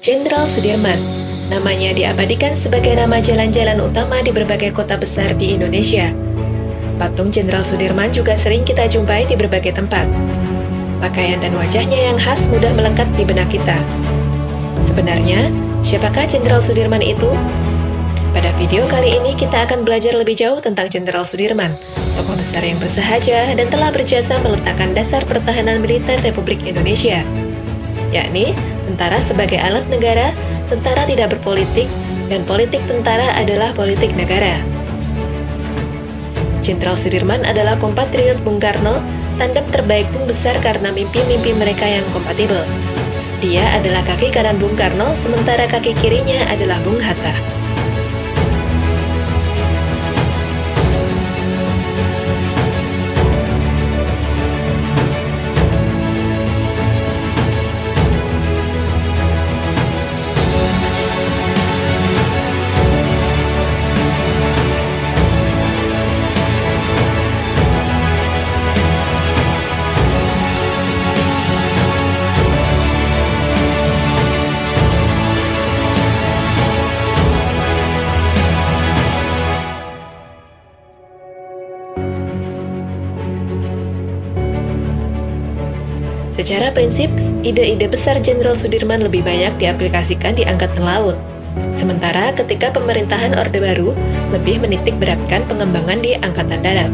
Jenderal Sudirman. Namanya diabadikan sebagai nama jalan-jalan utama di berbagai kota besar di Indonesia. Patung Jenderal Sudirman juga sering kita jumpai di berbagai tempat. Pakaian dan wajahnya yang khas mudah melekat di benak kita. Sebenarnya, siapakah Jenderal Sudirman itu? Pada video kali ini kita akan belajar lebih jauh tentang Jenderal Sudirman, tokoh besar yang bersahaja dan telah berjasa meletakkan dasar pertahanan militer Republik Indonesia, yakni tentara sebagai alat negara, tentara tidak berpolitik, dan politik tentara adalah politik negara. Jenderal Sudirman adalah kompatriot Bung Karno, tandem terbaik Bung Besar karena mimpi-mimpi mereka yang kompatibel. Dia adalah kaki kanan Bung Karno, sementara kaki kirinya adalah Bung Hatta. Secara prinsip, ide-ide besar Jenderal Sudirman lebih banyak diaplikasikan di Angkatan Laut. Sementara ketika pemerintahan Orde Baru lebih menitik beratkan pengembangan di Angkatan Darat.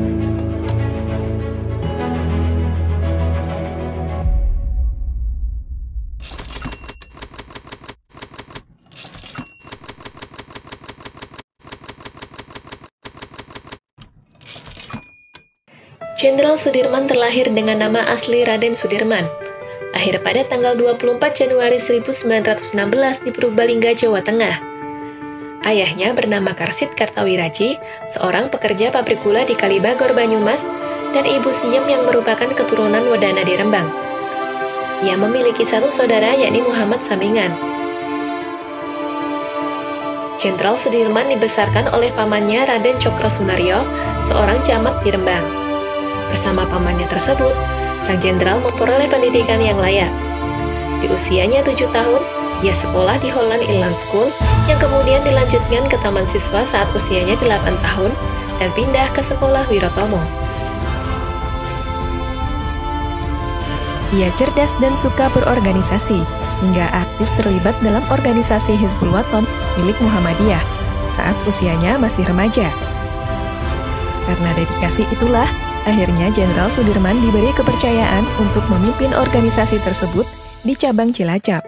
Jenderal Sudirman terlahir dengan nama asli Raden Sudirman, lahir pada tanggal 24 Januari 1916 di Purbalingga, Jawa Tengah. Ayahnya bernama Karsid Kartawiraji, seorang pekerja pabrik gula di Kalibagor, Banyumas, dan ibu Siem yang merupakan keturunan Wedana di Rembang. Ia memiliki satu saudara yakni Muhammad Samingan. Jenderal Sudirman dibesarkan oleh pamannya Raden Cokro Sunaryo, seorang camat di Rembang. Bersama pamannya tersebut, sang jenderal memperoleh pendidikan yang layak. Di usianya 7 tahun, ia sekolah di Holland Inland School yang kemudian dilanjutkan ke taman siswa saat usianya 8 tahun dan pindah ke sekolah Wirotomo. Ia cerdas dan suka berorganisasi, hingga aktif terlibat dalam organisasi Hizbul Wathan milik Muhammadiyah saat usianya masih remaja. Karena dedikasi itulah, akhirnya Jenderal Sudirman diberi kepercayaan untuk memimpin organisasi tersebut di cabang Cilacap.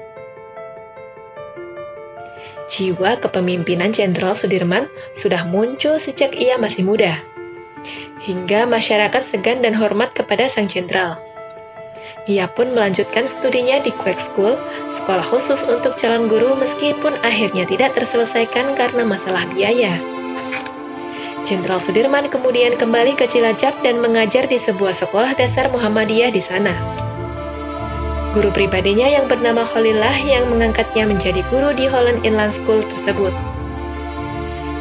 Jiwa kepemimpinan Jenderal Sudirman sudah muncul sejak ia masih muda, hingga masyarakat segan dan hormat kepada sang jenderal. Ia pun melanjutkan studinya di Quake School, sekolah khusus untuk calon guru meskipun akhirnya tidak terselesaikan karena masalah biaya. Jenderal Sudirman kemudian kembali ke Cilacap dan mengajar di sebuah sekolah dasar Muhammadiyah di sana. Guru pribadinya yang bernama Khalillah yang mengangkatnya menjadi guru di Holland Inland School tersebut.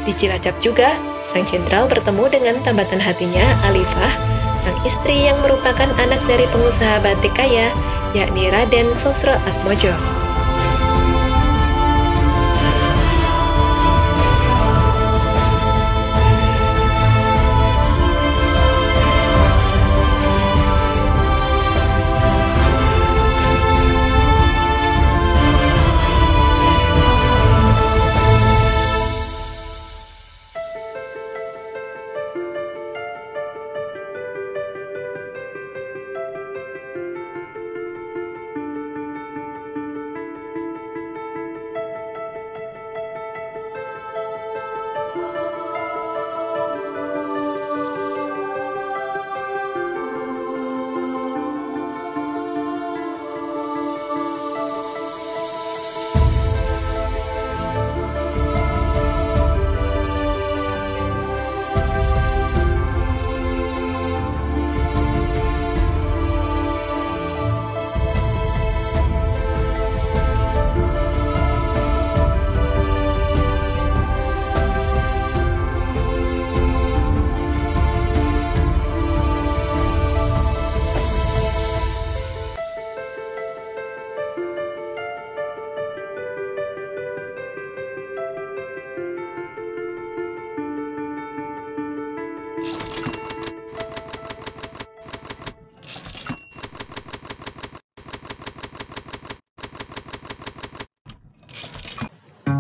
Di Cilacap juga, sang jenderal bertemu dengan tambatan hatinya, Alifah, sang istri yang merupakan anak dari pengusaha batik kaya, yakni Raden Sosro Atmojo.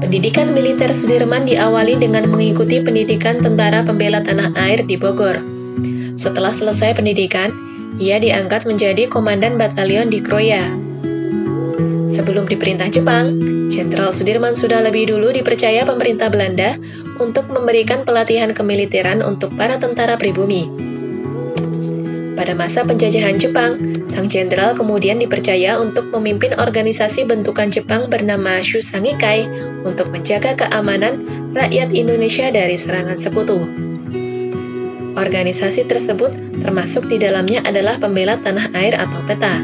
Pendidikan militer Sudirman diawali dengan mengikuti pendidikan Tentara Pembela Tanah Air di Bogor. Setelah selesai pendidikan, ia diangkat menjadi Komandan Batalion di Kroya. Sebelum diperintah Jepang, Jenderal Sudirman sudah lebih dulu dipercaya pemerintah Belanda untuk memberikan pelatihan kemiliteran untuk para tentara pribumi. Pada masa penjajahan Jepang, sang jenderal kemudian dipercaya untuk memimpin organisasi bentukan Jepang bernama Shusangikai untuk menjaga keamanan rakyat Indonesia dari serangan sekutu. Organisasi tersebut termasuk di dalamnya adalah Pembela Tanah Air atau PETA.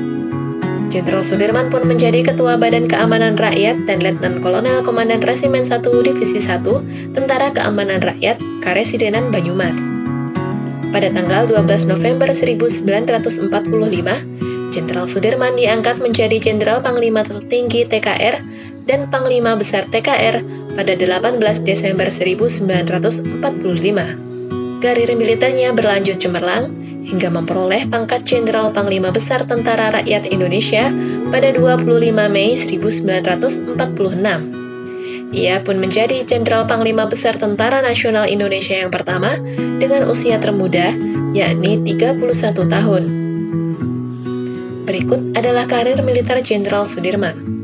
Jenderal Sudirman pun menjadi Ketua Badan Keamanan Rakyat dan Letnan Kolonel Komandan Resimen 1 Divisi 1 Tentara Keamanan Rakyat Karesidenan Banyumas. Pada tanggal 12 November 1945, Jenderal Sudirman diangkat menjadi Jenderal Panglima Tertinggi TKR dan Panglima Besar TKR pada 18 Desember 1945. Karir militernya berlanjut cemerlang hingga memperoleh pangkat Jenderal Panglima Besar Tentara Rakyat Indonesia pada 25 Mei 1946. Ia pun menjadi Jenderal Panglima Besar Tentara Nasional Indonesia yang pertama dengan usia termuda, yakni 31 tahun. Berikut adalah karir militer Jenderal Sudirman.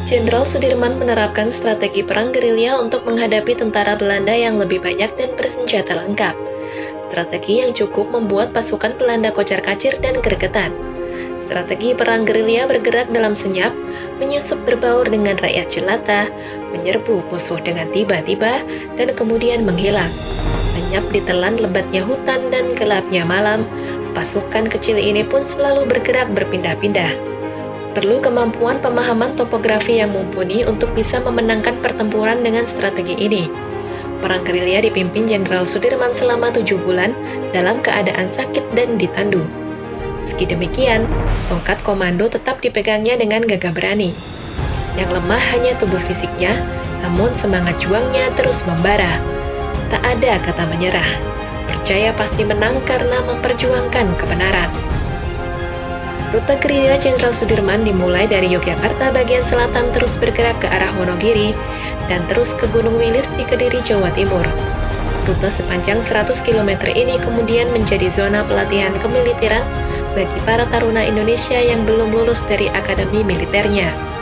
Jenderal Sudirman menerapkan strategi perang gerilya untuk menghadapi tentara Belanda yang lebih banyak dan bersenjata lengkap. Strategi yang cukup membuat pasukan Belanda kocar-kacir dan gregetan. Strategi perang gerilya bergerak dalam senyap, menyusup berbaur dengan rakyat jelata, menyerbu musuh dengan tiba-tiba, dan kemudian menghilang. Lenyap ditelan lebatnya hutan dan gelapnya malam, pasukan kecil ini pun selalu bergerak berpindah-pindah. Perlu kemampuan pemahaman topografi yang mumpuni untuk bisa memenangkan pertempuran dengan strategi ini. Perang gerilya dipimpin Jenderal Sudirman selama 7 bulan dalam keadaan sakit dan ditandu. Meski demikian, tongkat komando tetap dipegangnya dengan gagah berani. Yang lemah hanya tubuh fisiknya, namun semangat juangnya terus membara. Tak ada kata menyerah. Percaya pasti menang karena memperjuangkan kebenaran. Rute gerilya Jenderal Sudirman dimulai dari Yogyakarta bagian selatan terus bergerak ke arah Wonogiri dan terus ke Gunung Wilis di Kediri, Jawa Timur. Rute sepanjang 100 km ini kemudian menjadi zona pelatihan kemiliteran bagi para taruna Indonesia yang belum lulus dari akademi militernya.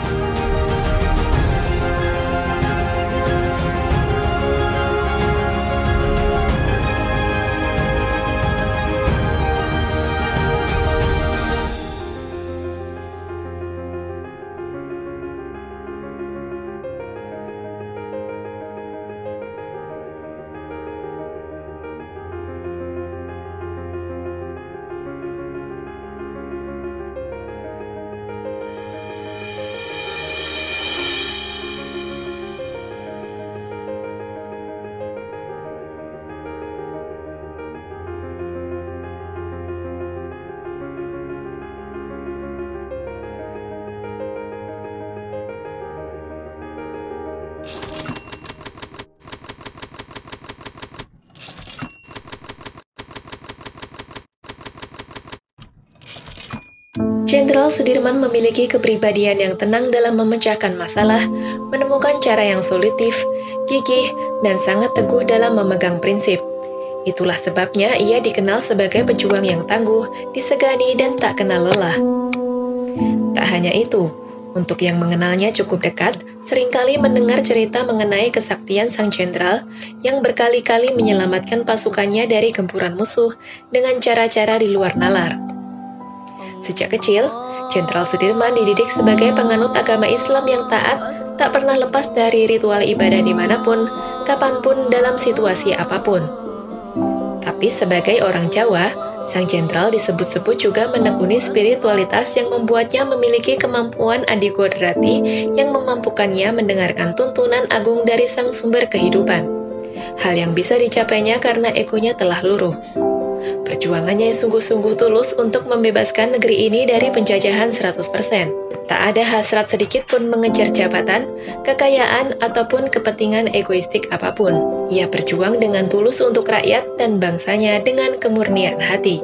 Jenderal Sudirman memiliki kepribadian yang tenang dalam memecahkan masalah, menemukan cara yang solutif, gigih, dan sangat teguh dalam memegang prinsip. Itulah sebabnya ia dikenal sebagai pejuang yang tangguh, disegani, dan tak kenal lelah. Tak hanya itu, untuk yang mengenalnya cukup dekat, seringkali mendengar cerita mengenai kesaktian sang jenderal yang berkali-kali menyelamatkan pasukannya dari gempuran musuh dengan cara-cara di luar nalar. Sejak kecil, Jenderal Sudirman dididik sebagai penganut agama Islam yang taat, tak pernah lepas dari ritual ibadah dimanapun, kapanpun, dalam situasi apapun. Tapi sebagai orang Jawa, sang jenderal disebut-sebut juga menekuni spiritualitas yang membuatnya memiliki kemampuan adikodrati yang memampukannya mendengarkan tuntunan agung dari sang sumber kehidupan. Hal yang bisa dicapainya karena egonya telah luruh. Perjuangannya sungguh-sungguh tulus untuk membebaskan negeri ini dari penjajahan 100%. Tak ada hasrat sedikit pun mengejar jabatan, kekayaan, ataupun kepentingan egoistik apapun. Ia berjuang dengan tulus untuk rakyat dan bangsanya dengan kemurnian hati.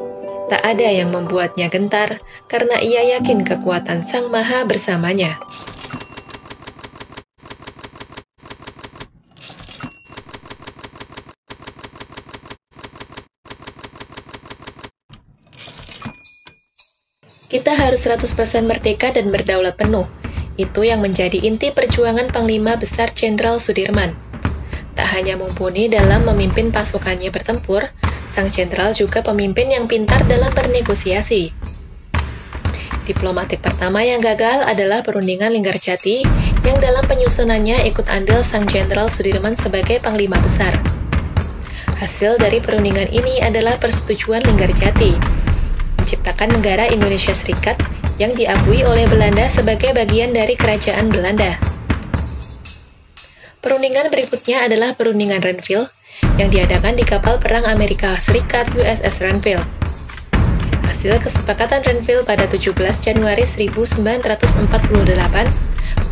Tak ada yang membuatnya gentar, karena ia yakin kekuatan Sang Maha bersamanya. Kita harus 100% merdeka dan berdaulat penuh. Itu yang menjadi inti perjuangan Panglima Besar Jenderal Sudirman. Tak hanya mumpuni dalam memimpin pasukannya bertempur, sang jenderal juga pemimpin yang pintar dalam bernegosiasi. Diplomatik pertama yang gagal adalah perundingan Linggarjati, yang dalam penyusunannya ikut andil sang Jenderal Sudirman sebagai Panglima Besar. Hasil dari perundingan ini adalah persetujuan Linggarjati, menciptakan negara Indonesia Serikat yang diakui oleh Belanda sebagai bagian dari Kerajaan Belanda. Perundingan berikutnya adalah Perundingan Renville yang diadakan di kapal perang Amerika Serikat USS Renville. Hasil kesepakatan Renville pada 17 Januari 1948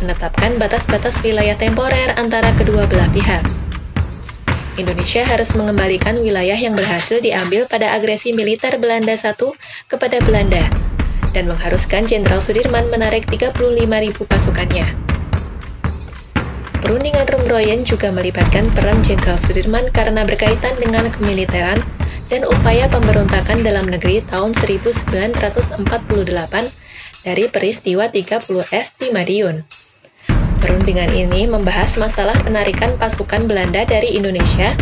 menetapkan batas-batas wilayah temporer antara kedua belah pihak. Indonesia harus mengembalikan wilayah yang berhasil diambil pada agresi militer Belanda I kepada Belanda, dan mengharuskan Jenderal Sudirman menarik 35.000 pasukannya. Perundingan Rumroyen juga melibatkan peran Jenderal Sudirman karena berkaitan dengan kemiliteran dan upaya pemberontakan dalam negeri tahun 1948 dari peristiwa 30S di Madiun. Perundingan ini membahas masalah penarikan pasukan Belanda dari Indonesia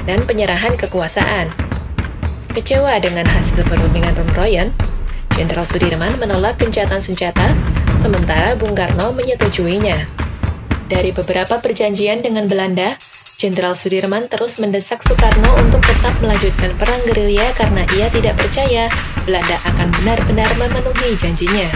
dan penyerahan kekuasaan. Kecewa dengan hasil perundingan Rumroyen, Jenderal Sudirman menolak gencatan senjata, sementara Bung Karno menyetujuinya. Dari beberapa perjanjian dengan Belanda, Jenderal Sudirman terus mendesak Soekarno untuk tetap melanjutkan perang gerilya karena ia tidak percaya Belanda akan benar-benar memenuhi janjinya.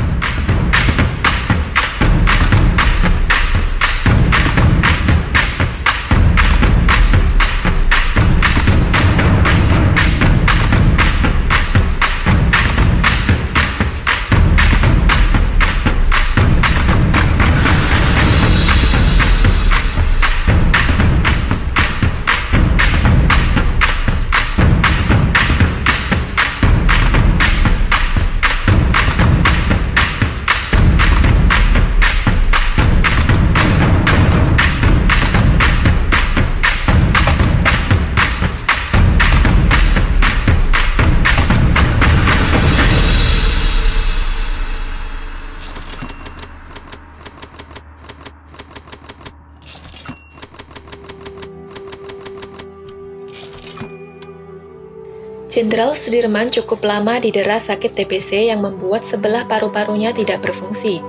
Jenderal Sudirman cukup lama didera sakit TBC yang membuat sebelah paru-parunya tidak berfungsi.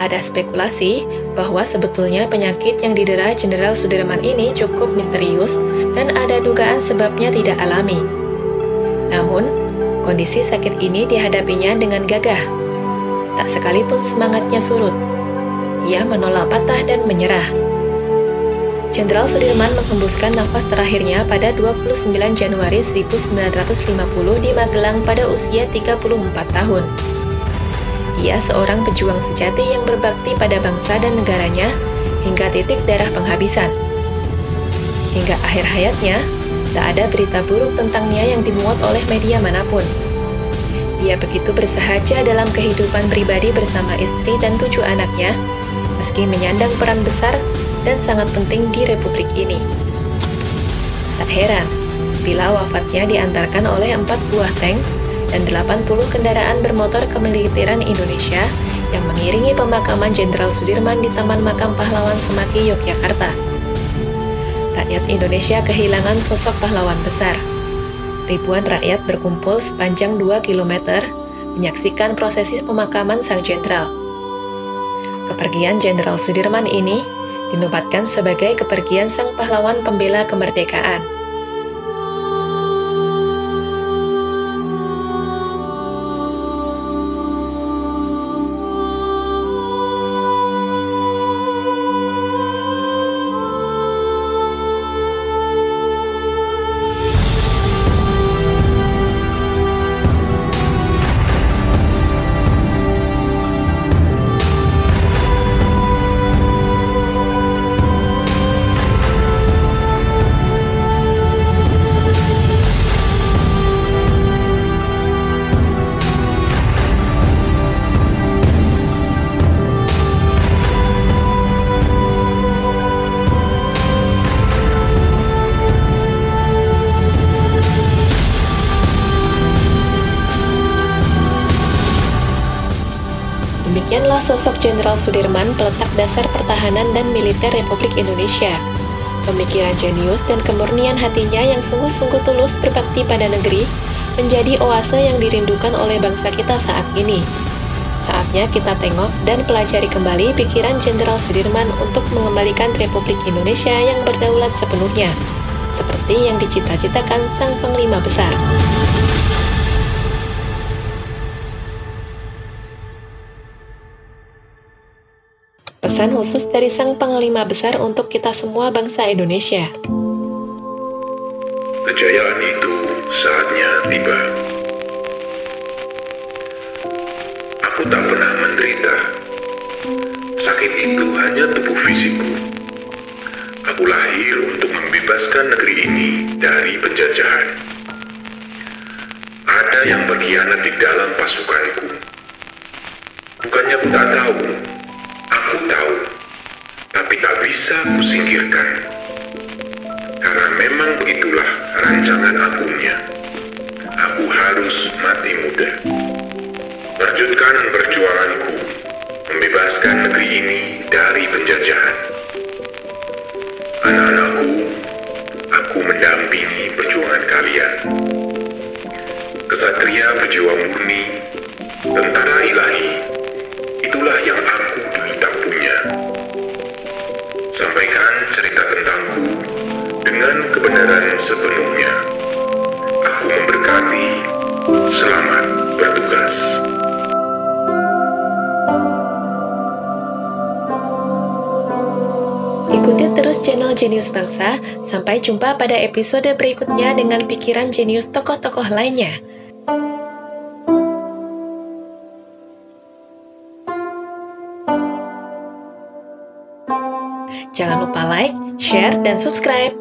Ada spekulasi bahwa sebetulnya penyakit yang didera Jenderal Sudirman ini cukup misterius dan ada dugaan sebabnya tidak alami. Namun, kondisi sakit ini dihadapinya dengan gagah. Tak sekalipun semangatnya surut. Ia menolak patah dan menyerah. Jenderal Sudirman menghembuskan nafas terakhirnya pada 29 Januari 1950 di Magelang pada usia 34 tahun. Ia seorang pejuang sejati yang berbakti pada bangsa dan negaranya hingga titik darah penghabisan. Hingga akhir hayatnya, tak ada berita buruk tentangnya yang dimuat oleh media manapun. Ia begitu bersahaja dalam kehidupan pribadi bersama istri dan 7 anaknya, meski menyandang peran besar dan sangat penting di Republik ini. Tak heran, bila wafatnya diantarkan oleh 4 buah tank dan 80 kendaraan bermotor kemiliteran Indonesia yang mengiringi pemakaman Jenderal Sudirman di Taman Makam Pahlawan Semaki, Yogyakarta. Rakyat Indonesia kehilangan sosok pahlawan besar. Ribuan rakyat berkumpul sepanjang 2 km menyaksikan prosesi pemakaman sang jenderal. Kepergian Jenderal Sudirman ini dinobatkan sebagai kepergian sang pahlawan pembela kemerdekaan. Demikianlah sosok Jenderal Sudirman, peletak dasar pertahanan dan militer Republik Indonesia. Pemikiran jenius dan kemurnian hatinya yang sungguh-sungguh tulus berbakti pada negeri menjadi oase yang dirindukan oleh bangsa kita saat ini. Saatnya kita tengok dan pelajari kembali pikiran Jenderal Sudirman untuk mengembalikan Republik Indonesia yang berdaulat sepenuhnya, seperti yang dicita-citakan sang Panglima Besar. Pesan khusus dari sang Panglima Besar untuk kita semua bangsa Indonesia. Kejayaan itu saatnya tiba. Aku tak pernah menderita. Sakit itu hanya tubuh fisikku. Aku lahir untuk membebaskan negeri ini dari penjajahan. Ada yang berkhianat di dalam pasukanku. Bukannya aku tak tahu. Aku tahu, tapi tak bisa kusingkirkan. Karena memang begitulah rancangan agungnya. Aku harus mati muda. Lanjutkan perjuanganku, membebaskan negeri ini dari penjajahan. Anak-anakku, aku mendampingi perjuangan kalian. Kesatria berjiwa murni, tentara ilahi, itulah yang aku dulu tak punya. Sampaikan cerita tentangku dengan kebenaran sepenuhnya. Aku memberkati. Selamat bertugas. Ikuti terus channel Jenius Bangsa. Sampai jumpa pada episode berikutnya dengan pikiran jenius tokoh-tokoh lainnya. Jangan lupa like, share, dan subscribe.